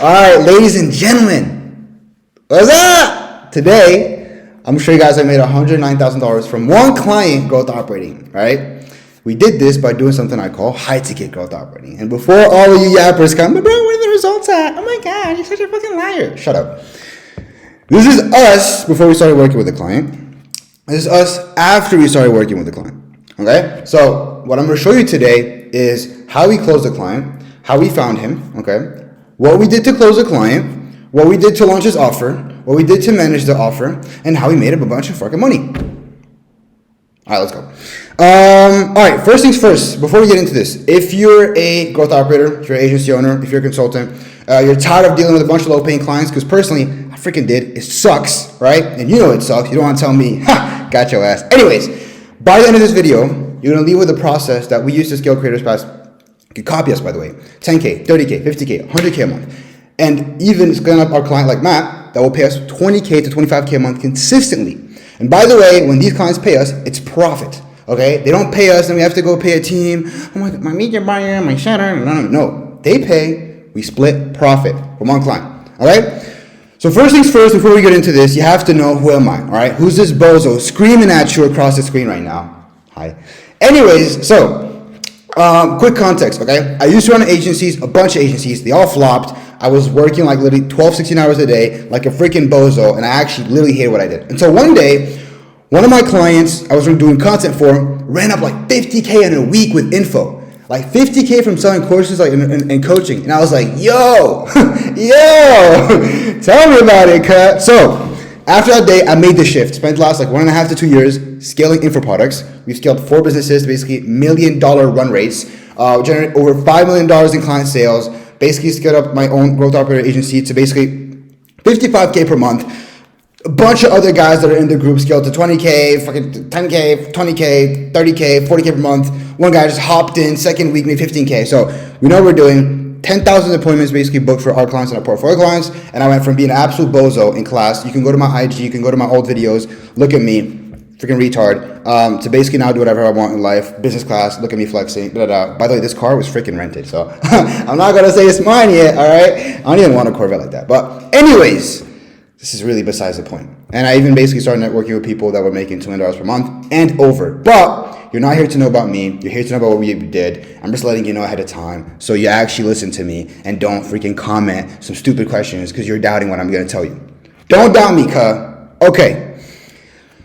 All right, ladies and gentlemen, what's up? Today, I'm sure you guys have made $109,000 from one client growth operating, right? We did this by doing something I call high-ticket growth operating. And before all of you yappers come, but bro, where are the results at? Oh my God, you're such a fucking liar. Shut up. This is us before we started working with the client. This is us after we started working with the client, okay? So what I'm going to show you today is how we closed the client, how we found him, okay? What we did to close the client, what we did to launch his offer, what we did to manage the offer, and how we made up a bunch of fucking money. All right, let's go. All right, first things first, before we get into this, if you're a growth operator, if you're an agency owner, if you're a consultant, you're tired of dealing with a bunch of low-paying clients, because personally, I freaking did. It sucks, right? And you know it sucks. You don't want to tell me, ha, got your ass. Anyways, by the end of this video, you're going to leave with a process that we use to scale creators past. You can copy us, by the way. 10K, 30K, 50K, 100K a month. And even scaling up our client like Matt, that will pay us 20K to 25K a month consistently. And by the way, when these clients pay us, it's profit. Okay? They don't pay us and we have to go pay a team. Oh my media buyer, my shutter. No. They pay, we split profit from one client. Alright? So first things first, before we get into this, you have to know who am I. Alright? Who's this bozo screaming at you across the screen right now? Hi. Anyways, so quick context, okay? I used to run agencies, a bunch of agencies. They all flopped. I was working like literally 12, 16 hours a day, like a freaking bozo, and I actually literally hated what I did. Until one day, one of my clients I was doing content for ran up like 50K in a week with info. Like 50K from selling courses like and coaching. And I was like, yo, tell me about it, cut. So after that day, I made the shift. Spent the last like 1.5 to 2 years scaling info products. We've scaled 4 businesses to basically $1 million run rates, generate over $5 million in client sales, basically scaled up my own growth operator agency to basically 55K per month. A bunch of other guys that are in the group scaled to 20K, fucking 10K, 20K, 30K, 40K per month. One guy just hopped in, second week made 15K. So we know what we're doing. 10,000 appointments basically booked for our clients and our portfolio clients. And I went from being an absolute bozo in class. You can go to my IG, you can go to my old videos, look at me, freaking retard, to basically now do whatever I want in life. Business class, look at me flexing, blah, blah. By the way, this car was freaking rented. So I'm not going to say it's mine yet, all right? I don't even want a Corvette like that. But anyways, this is really besides the point. And I even basically started networking with people that were making $2 million per month and over. But you're not here to know about me. You're here to know about what we did. I'm just letting you know ahead of time so you actually listen to me and don't freaking comment some stupid questions because you're doubting what I'm going to tell you. Don't doubt me, cuh. Okay.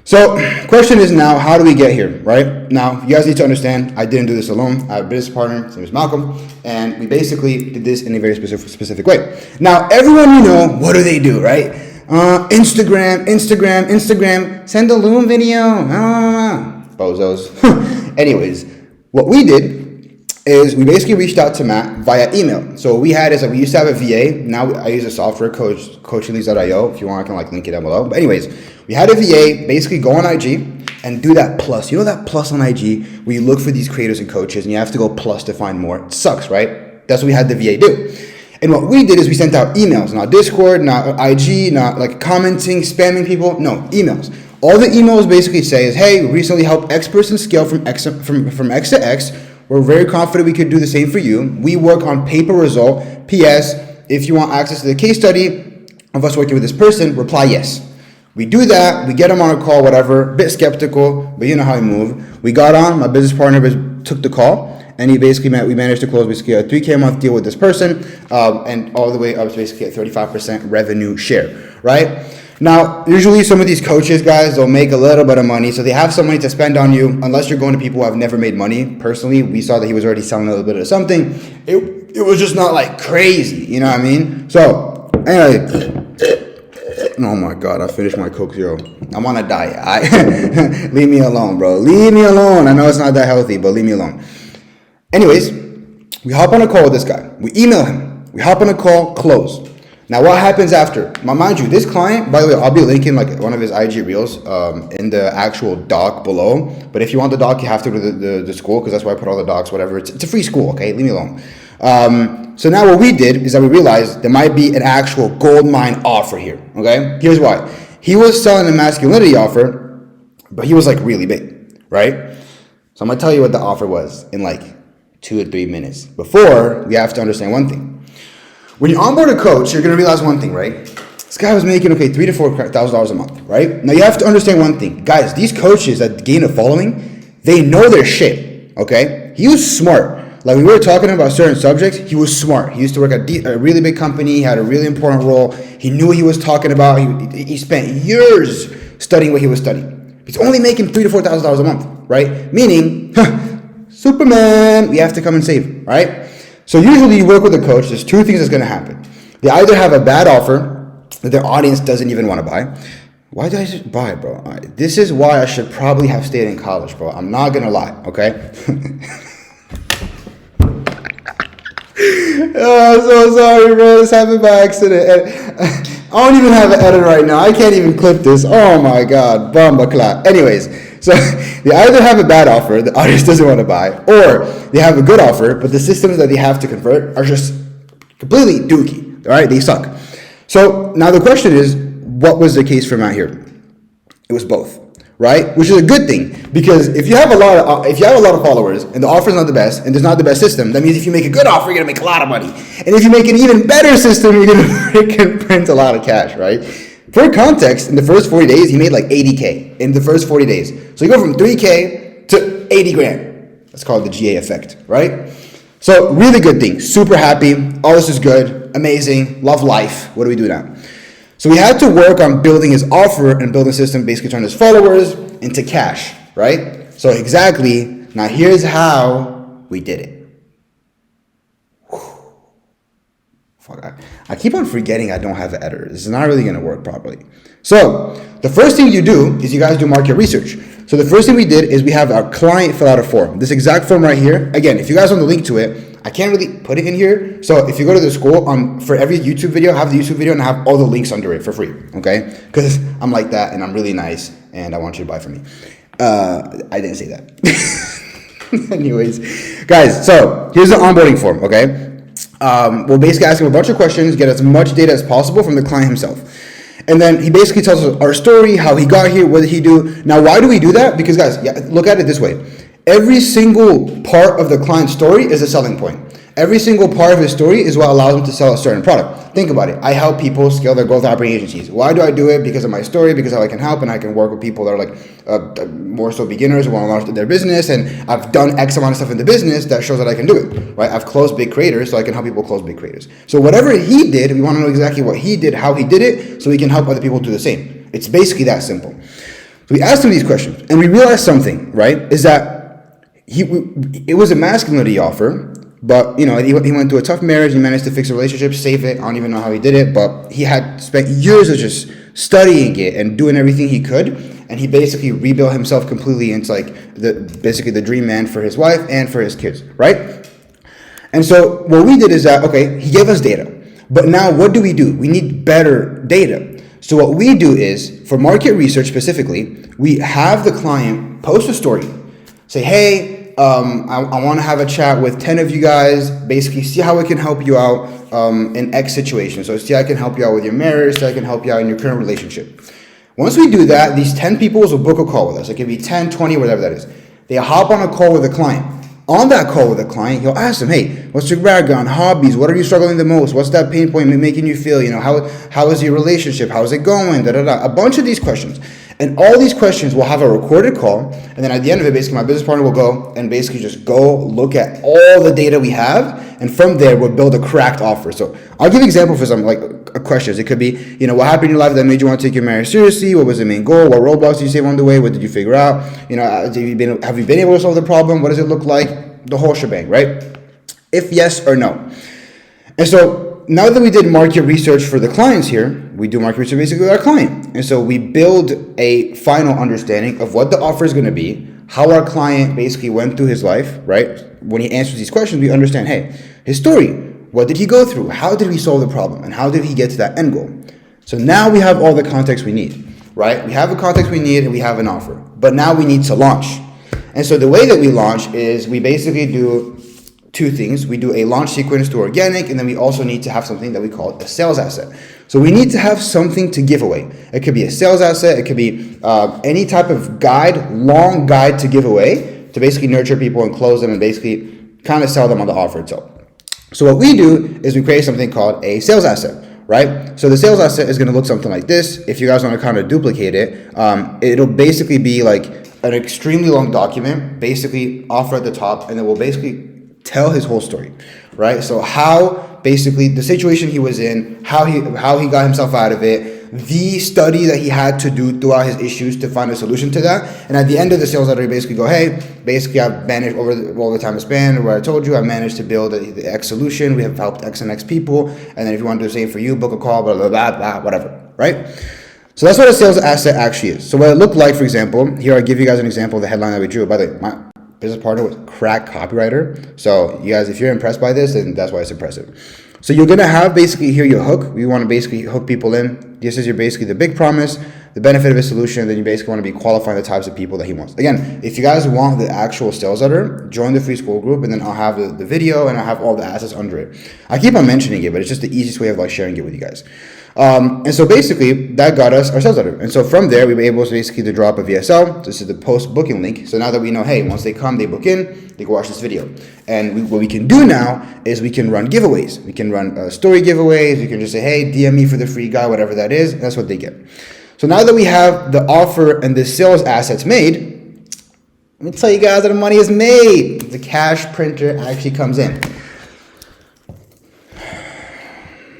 So question is now, how do we get here, right? Now, you guys need to understand, I didn't do this alone. I have a business partner, his name is Malcolm, and we basically did this in a very specific way. Now, everyone you know, what do, right? Instagram, send a Loom video, bozos. Anyways, what we did is we basically reached out to Matt via email. So what we had is that we used to have a VA. Now I use a software, coachingleads.io. If you want, I can like link it down below. But anyways, we had a VA basically go on IG and do that plus. You know that plus on IG where you look for these creators and coaches and you have to go plus to find more? It sucks, right? That's what we had the VA do. And what we did is we sent out emails, not Discord, not IG, not like commenting, spamming people. No, emails. All the emails basically say is, hey, we recently helped X person scale from X to X. We're very confident we could do the same for you. We work on paper result. P.S. If you want access to the case study of us working with this person, reply yes. We do that. We get them on a call, whatever. Bit skeptical, but you know how we move. We got on. My business partner took the call. And we managed to close basically a 3K a month deal with this person, and all the way up to basically a 35% revenue share, right? Now, usually some of these coaches, guys, they'll make a little bit of money, so they have some money to spend on you, unless you're going to people who have never made money. Personally, we saw that he was already selling a little bit of something. It was just not like crazy, you know what I mean? So, anyway. Oh my God, I finished my Coke Zero. I'm on a diet. Leave me alone, bro. Leave me alone. I know it's not that healthy, but leave me alone. Anyways, we hop on a call with this guy. We email him. We hop on a call, close. Now, what happens after? Now, mind you, this client, by the way, I'll be linking like one of his IG reels in the actual doc below. But if you want the doc, you have to go to the school because that's why I put all the docs, whatever. It's a free school, okay? Leave me alone. So now what we did is that we realized there might be an actual gold mine offer here, okay? Here's why. He was selling a masculinity offer, but he was like really big, right? So I'm going to tell you what the offer was in like 2 or 3 minutes. Before, we have to understand one thing. When you onboard a coach, you're going to realize one thing, right? This guy was making, okay, $3,000 to $4,000 a month, right? Now you have to understand one thing. Guys, these coaches that gain a following, they know their shit, okay? He was smart. Like, when we were talking about certain subjects, he was smart. He used to work at a really big company. He had a really important role. He knew what he was talking about. He spent years studying what he was studying. He's only making $3,000 to $4,000 a month, right? Meaning, Superman, we have to come and save, right? So usually you work with a coach, there's two things that's going to happen. They either have a bad offer that their audience doesn't even want to buy. Why did I just buy, bro? This is why I should probably have stayed in college, bro. I'm not going to lie, okay? Oh, I'm so sorry, bro. This happened by accident. And I don't even have an edit right now. I can't even clip this. Oh my God. Bomba clap. Anyways, so they either have a bad offer the audience doesn't want to buy, or they have a good offer, but the systems that they have to convert are just completely dookie. All right, they suck. So now the question is, what was the case for Matt here? It was both, right? Which is a good thing, because if you have a lot of followers and the offer is not the best and there's not the best system, that means if you make a good offer, you're gonna make a lot of money, and if you make an even better system, you're gonna freaking print a lot of cash, right? For context, in the first 40 days, he made like 80K in the first 40 days. So you go from 3K to 80 grand. That's called the GA effect, right? So really good thing. Super happy. All this is good. Amazing. Love life. What do we do now? So we had to work on building his offer and building a system, basically turn his followers into cash, right? So exactly. Now here's how we did it. Fuck, I keep on forgetting I don't have an editor. This is not really going to work properly. So the first thing you do is you guys do market research. So the first thing we did is we have our client fill out a form. This exact form right here. Again, if you guys want the link to it, I can't really put it in here. So if you go to the school, for every YouTube video, I have the YouTube video and I have all the links under it for free. Okay? Because I'm like that and I'm really nice and I want you to buy from me. I didn't say that. Anyways, guys, so here's the onboarding form. Okay? We'll basically ask him a bunch of questions, get as much data as possible from the client himself. And then he basically tells us our story, how he got here, what did he do. Now, why do we do that? Because, guys, look at it this way. Every single part of the client's story is a selling point. Every single part of his story is what allows him to sell a certain product. Think about it. I help people scale their growth operating agencies. Why do I do it? Because of my story, because how I can help, and I can work with people that are like more so beginners who want to launch their business, and I've done X amount of stuff in the business that shows that I can do it, right? I've closed big creators, so I can help people close big creators. So whatever he did, we want to know exactly what he did, how he did it, so we can help other people do the same. It's basically that simple. So we asked him these questions, and we realized something, right? Is that it was a masculinity offer. But, you know, he went through a tough marriage. He managed to fix a relationship, save it. I don't even know how he did it. But he had spent years of just studying it and doing everything he could. And he basically rebuilt himself completely into, like, basically the dream man for his wife and for his kids, right? And so what we did is that, okay, he gave us data. But now what do? We need better data. So what we do is, for market research specifically, we have the client post a story. Say, hey, I want to have a chat with 10 of you guys, basically see how I can help you out in X situation. So see how I can help you out with your marriage, see how I can help you out in your current relationship. Once we do that, these 10 people will book a call with us. It can be 10, 20, whatever that is. They hop on a call with a client. On that call with a client, you'll ask them, hey, what's your background, hobbies, what are you struggling the most, what's that pain point making you feel, you know, how is your relationship, how's it going, a bunch of these questions. And all these questions will have a recorded call, and then at the end of it, basically my business partner will go and basically just go look at all the data we have, and from there we'll build a cracked offer. So I'll give an example for some questions. It could be, you know, what happened in your life that made you want to take your marriage seriously? What was the main goal? What roadblocks did you save on the way? What did you figure out? You know, have you been able to solve the problem? What does it look like? The whole shebang, right? If yes or no. And so now that we did market research for the clients here, we do market research basically with our client. And so we build a final understanding of what the offer is going to be, how our client basically went through his life, right? When he answers these questions, we understand, hey, his story, what did he go through? How did he solve the problem? And how did he get to that end goal? So now we have all the context we need, right? We have the context we need and we have an offer. But now we need to launch. And so the way that we launch is we basically do two things. We do a launch sequence to organic, and then we also need to have something that we call a sales asset. So we need to have something to give away. It could be a sales asset. It could be any type of guide, long guide to give away to basically nurture people and close them and basically kind of sell them on the offer itself. So what we do is we create something called a sales asset, right? So the sales asset is going to look something like this. If you guys want to kind of duplicate it, it'll basically be like an extremely long document, basically offer at the top, and it will basically tell his whole story, right? So how basically the situation he was in, how he got himself out of it, the study that he had to do throughout his issues to find a solution to that. And at the end of the sales letter, you basically go, hey, basically I've managed over the time span where I told you, I've managed to build the X solution. We have helped X and X people. And then if you want to do the same for you, book a call, blah, blah, blah, blah, whatever, right? So that's what a sales asset actually is. So what it looked like, for example, here I'll give you guys an example of the headline that we drew. By the way, my business partner was crack copywriter. So you guys, if you're impressed by this, then that's why it's impressive. So you're going to have basically here your hook. We want to basically hook people in. This is your basically the big promise, the benefit of a solution. Then you basically want to be qualifying the types of people that he wants. Again, if you guys want the actual sales letter, join the free school group, and then I'll have the video and I'll have all the assets under it. I keep on mentioning it, but it's just the easiest way of like sharing it with you guys. And so basically that got us our sales letter. And so from there, we were able to basically to drop a VSL. This is the post booking link. So now that we know, hey, once they come, they book in, they can watch this video. And what we can do now is we can run giveaways. We can run story giveaways. We can just say, hey, DM me for the free guy, whatever that is. That's what they get. So now that we have the offer and the sales assets made, let me tell you guys how the money is made. The cash printer actually comes in.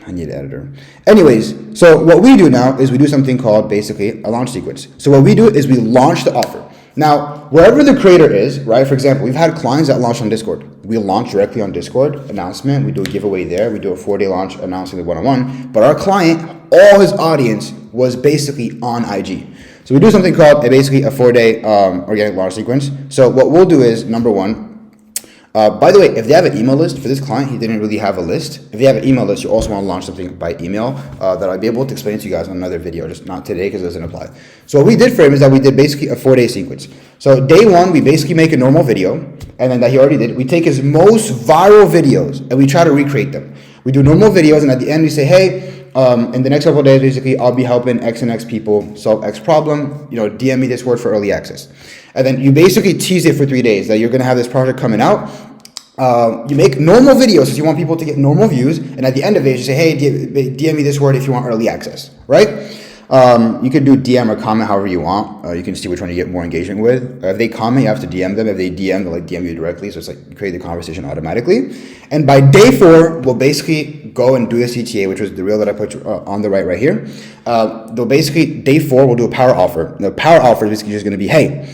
I need an editor. Anyways, so what we do now is we do something called basically a launch sequence. So what we do is we launch the offer. Now, wherever the creator is, right? For example, we've had clients that launch on Discord. We launch directly on Discord, announcement. We do a giveaway there. We do a 4-day launch announcing the one-on-one. But our client, all his audience was basically on IG. So we do something called basically a 4-day organic launch sequence. So what we'll do is, number one, by the way, if they have an email list, for this client, he didn't really have a list. If you have an email list, you also want to launch something by email that I'll be able to explain to you guys on another video, just not today because it doesn't apply. So what we did for him is that we did basically a 4-day sequence. So day one, we basically make a normal video, and then that he already did. We take his most viral videos and we try to recreate them. We do normal videos, and at the end we say, hey, in the next couple of days, basically, I'll be helping X and X people solve X problem. DM me this word for early access. And then you basically tease it for 3 days that you're going to have this project coming out. You make normal videos because you want people to get normal views. And at the end of it, you say, hey, DM me this word if you want early access, right? You can do DM or comment however you want. You can see which one you get more engagement with. If they comment, you have to DM them. If they DM, they'll DM you directly. So it's like you create the conversation automatically. And by day 4, we'll basically go and do the CTA, which was the reel that I put on the right here. They'll basically, day 4, we'll do a power offer. The power offer is basically just going to be, hey,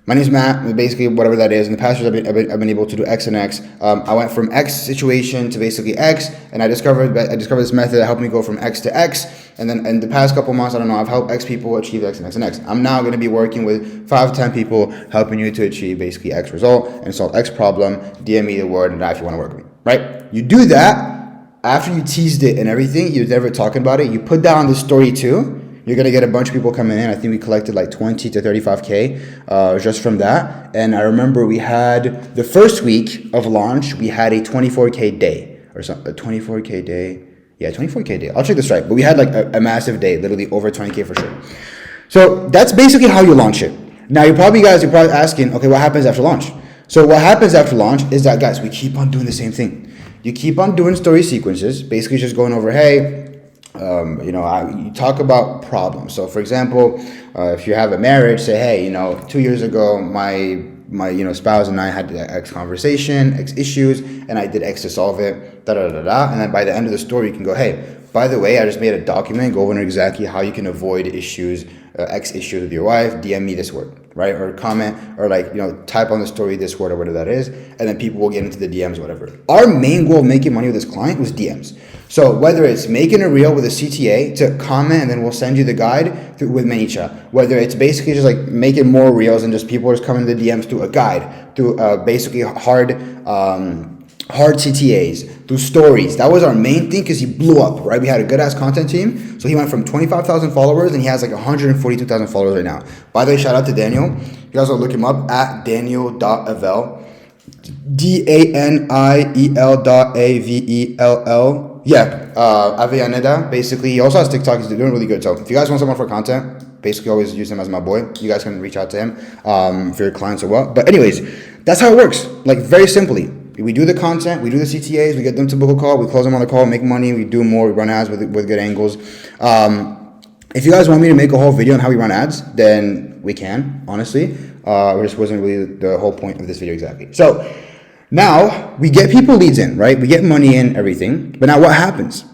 my name is Matt, basically whatever that is. In the past years, I've been able to do X and X. I went from X situation to basically X, and I discovered this method that helped me go from X to X. And then in the past couple months, I don't know, I've helped X people achieve X and X and X. I'm now going to be working with 5 to 10 people, helping you to achieve basically X result and solve X problem. DM me the word and if you want to work with me, right? You do that after you teased it and everything. You're never talking about it. You put down the story too. You're going to get a bunch of people coming in. I think we collected like 20 to 35K just from that. And I remember we had the first week of launch, we had a 24K day or something, a 24K day. Yeah, 24K day. I'll check this right. But we had like a massive day, literally over 20K for sure. So that's basically how you launch it. Now you're probably asking, okay, what happens after launch? So what happens after launch is that, guys, we keep on doing the same thing. You keep on doing story sequences, basically just going over, hey, you talk about problems. So for example, if you have a marriage, say, hey, 2 years ago, my spouse and I had X conversation, X issues, and I did X to solve it, And then by the end of the story, you can go, hey, by the way, I just made a document, go over exactly how you can avoid issues, X issues with your wife, DM me this word, right? Or comment, or type on the story this word or whatever that is, and then people will get into the DMs, whatever. Our main goal of making money with this client was DMs. So whether it's making a reel with a CTA to comment, and then we'll send you the guide with ManyChat, whether it's basically just like making more reels and just people just coming to the DMs through a guide, through basically hard CTAs, through stories. That was our main thing because he blew up, right? We had a good ass content team. So he went from 25,000 followers and he has like 142,000 followers right now. By the way, shout out to Daniel. You guys will look him up at Daniel.Avell. DANIEL.AVELL. Yeah, Avellaneda. Basically, he also has TikTok. He's doing really good. So if you guys want someone for content, basically always use him as my boy. You guys can reach out to him for your clients or what. But anyways, that's how it works. Like very simply. We do the content, we do the CTAs, we get them to book a call, we close them on the call, make money, we do more, we run ads with good angles. If you guys want me to make a whole video on how we run ads, then we can, honestly. It just wasn't really the whole point of this video exactly. So now we get people leads in, right? We get money in, everything. But now what happens?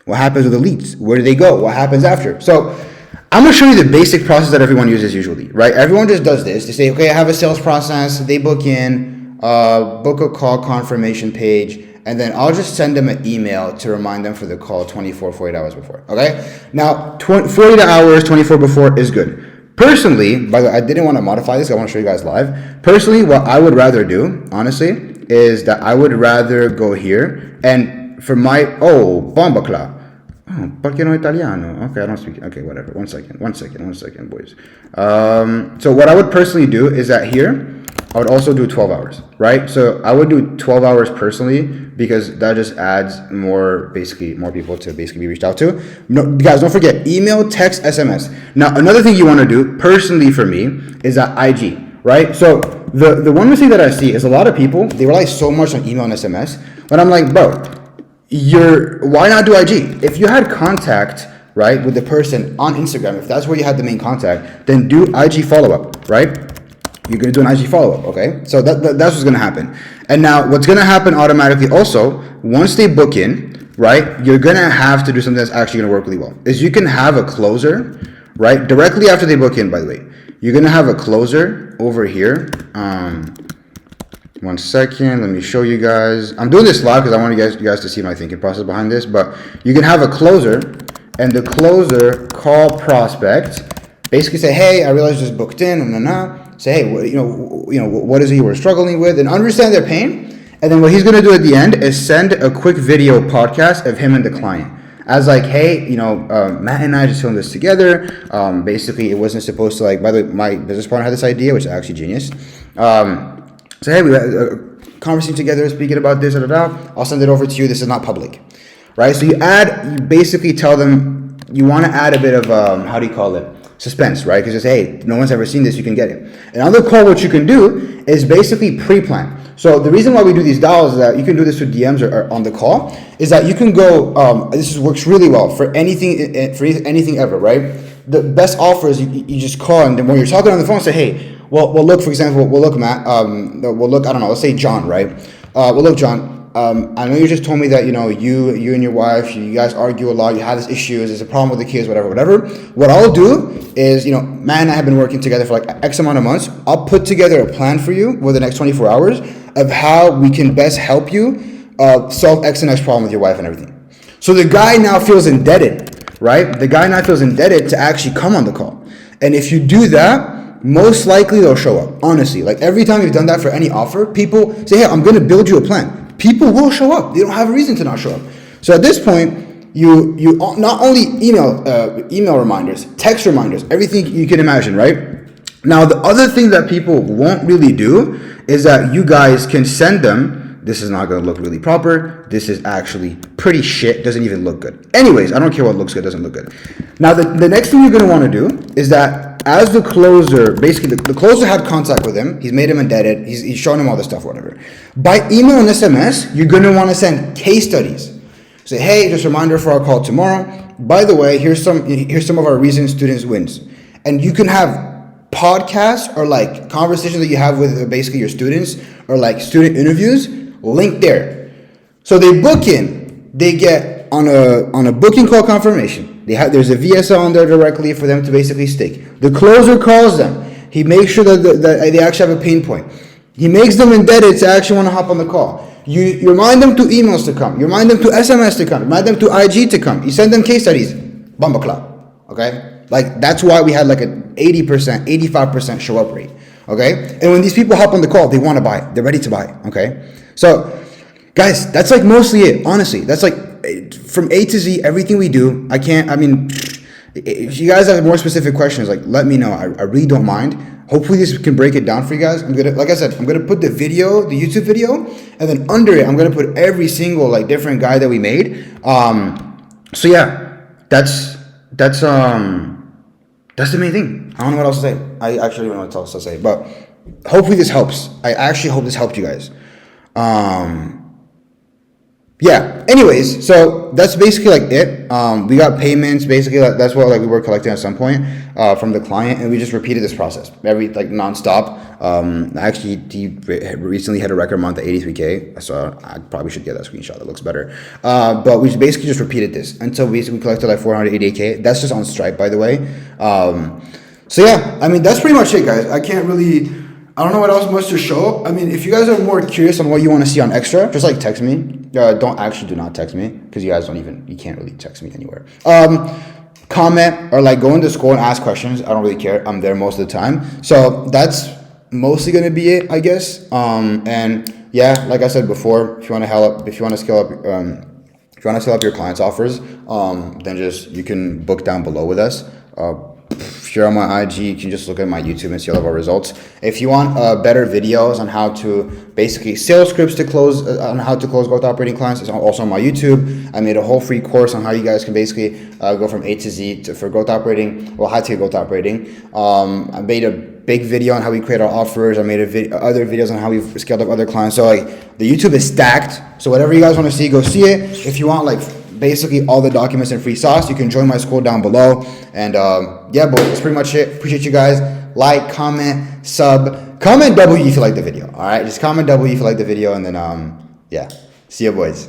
What happens with the leads? Where do they go? What happens after? So I'm going to show you the basic process that everyone uses usually, right? Everyone just does this. They say, okay, I have a sales process. They book in, book a call confirmation page, and then I'll just send them an email to remind them for the call 48 hours before, okay? Now, 48 hours, 24 before is good. Personally, by the way, I didn't want to modify this. I want to show you guys live. Personally, what I would rather do, honestly, is that I would rather go here and for my, bombacla. Oh, perché no italiano? Okay, I don't speak, okay, whatever. One second, boys. So what I would personally do is that here, I would also do 12 hours, right? So I would do 12 hours personally because that just adds more people to basically be reached out to. No, guys, don't forget, email, text, SMS. Now, another thing you want to do personally for me is that IG, right? So the one mistake that I see is a lot of people, they rely so much on email and SMS, but I'm like, bro, why not do IG? If you had contact, right, with the person on Instagram, if that's where you had the main contact, then do IG follow-up, right? You're going to do an IG follow-up, okay? So that's what's going to happen. And now what's going to happen automatically also, once they book in, right, you're going to have to do something that's actually going to work really well, is you can have a closer, right, directly after they book in, by the way. You're going to have a closer over here. 1 second, let me show you guys. I'm doing this live because I want you guys to see my thinking process behind this, but you can have a closer, and the closer call prospect, basically say, hey, I realized you just booked in, say, hey, what is it you were struggling with, and understand their pain. And then what he's going to do at the end is send a quick video podcast of him and the client. As like, hey, Matt and I just filmed this together. Basically, it wasn't supposed to, like, by the way, my business partner had this idea, which is actually genius. So, hey, we had a conversation together speaking about this, I'll send it over to you. This is not public, right? So you basically tell them you want to add a bit of, suspense, right? Because it's, hey, no one's ever seen this, you can get it. And on the call, what you can do is basically pre-plan. So the reason why we do these dials is that you can do this with DMs or on the call, is that you can go, works really well for anything ever, right? The best offer is you just call, and then when you're talking on the phone, say, hey, well, look, for example, Matt, I don't know, let's say John, right? Look, John, I know you just told me that, you and your wife, you guys argue a lot, you have this issues, there's a problem with the kids, whatever. What I'll do is, Matt and I have been working together for like X amount of months. I'll put together a plan for you over the next 24 hours of how we can best help you solve X and X problem with your wife and everything. So the guy now feels indebted, right? The guy now feels indebted to actually come on the call. And if you do that, most likely they'll show up, honestly. Like every time you've done that for any offer, people say, hey, I'm going to build you a plan. People will show up. They don't have a reason to not show up. So at this point, you not only email reminders, text reminders, everything you can imagine, right? Now, the other thing that people won't really do is that you guys can send them, this is not going to look really proper, this is actually pretty shit, doesn't even look good. Anyways, I don't care what looks good, doesn't look good. Now, the next thing you're going to want to do is that as the closer, basically the closer had contact with him, he's made him indebted, he's shown him all this stuff, whatever. By email and SMS, you're going to want to send case studies. Say, hey, just a reminder for our call tomorrow. By the way, here's some of our recent students' wins. And you can have podcasts or like conversations that you have with basically your students or like student interviews linked there. So they book in, they get on a booking call confirmation. There's a VSL on there directly for them to basically stake. The closer calls them. He makes sure that they actually have a pain point. He makes them indebted to actually want to hop on the call. You remind them to emails to come. You remind them to SMS to come. You remind them to IG to come. You send them case studies. Bumba club. Okay? Like, that's why we had like an 80%, 85% show up rate. Okay? And when these people hop on the call, they want to buy. They're ready to buy. Okay? So, guys, that's like mostly it. Honestly, that's like from A to Z, everything we do. If you guys have more specific questions, like, let me know. I really don't mind. Hopefully this can break it down for you guys. Like I said, I'm gonna put the YouTube video, and then under it, I'm gonna put every single like different guide that we made. So yeah, that's the main thing. I don't know what else to say. I actually don't know what else to say, but hopefully this helps. I actually hope this helped you guys. Yeah. Anyways, so that's basically like it. We got payments. Basically, that's what like we were collecting at some point from the client, and we just repeated this process every like nonstop. Actually, he recently had a record month at 83K, so I probably should get that screenshot. That looks better. But we basically just repeated this until we collected like 488K. That's just on Stripe, by the way. So yeah, I mean that's pretty much it, guys. I don't know what else much to show. I mean, if you guys are more curious on what you want to see on Extra, just like text me. Do not text me because you can't really text me anywhere. Comment or like go into school and ask questions. I don't really care. I'm there most of the time. So that's mostly going to be it, I guess. And yeah, like I said before, if you want to scale up your clients' offers, then you can book down below with us. If you're on my IG, you can just look at my YouTube and see all of our results. If you want better videos on how to basically sales scripts to close, on how to close growth operating clients, it's also on my YouTube. I made a whole free course on how you guys can basically go from A to Z for growth operating, how to get growth operating. I made a big video on how we create our offers. I made other videos on how we've scaled up other clients. So like the YouTube is stacked. So whatever you guys want to see, go see it. If you want like basically all the documents and free sauce, you can join my school down below. And yeah, but that's pretty much it. Appreciate you guys. Like, comment, sub, comment W if you like the video. All right, just comment W if you like the video, and then yeah, see you boys.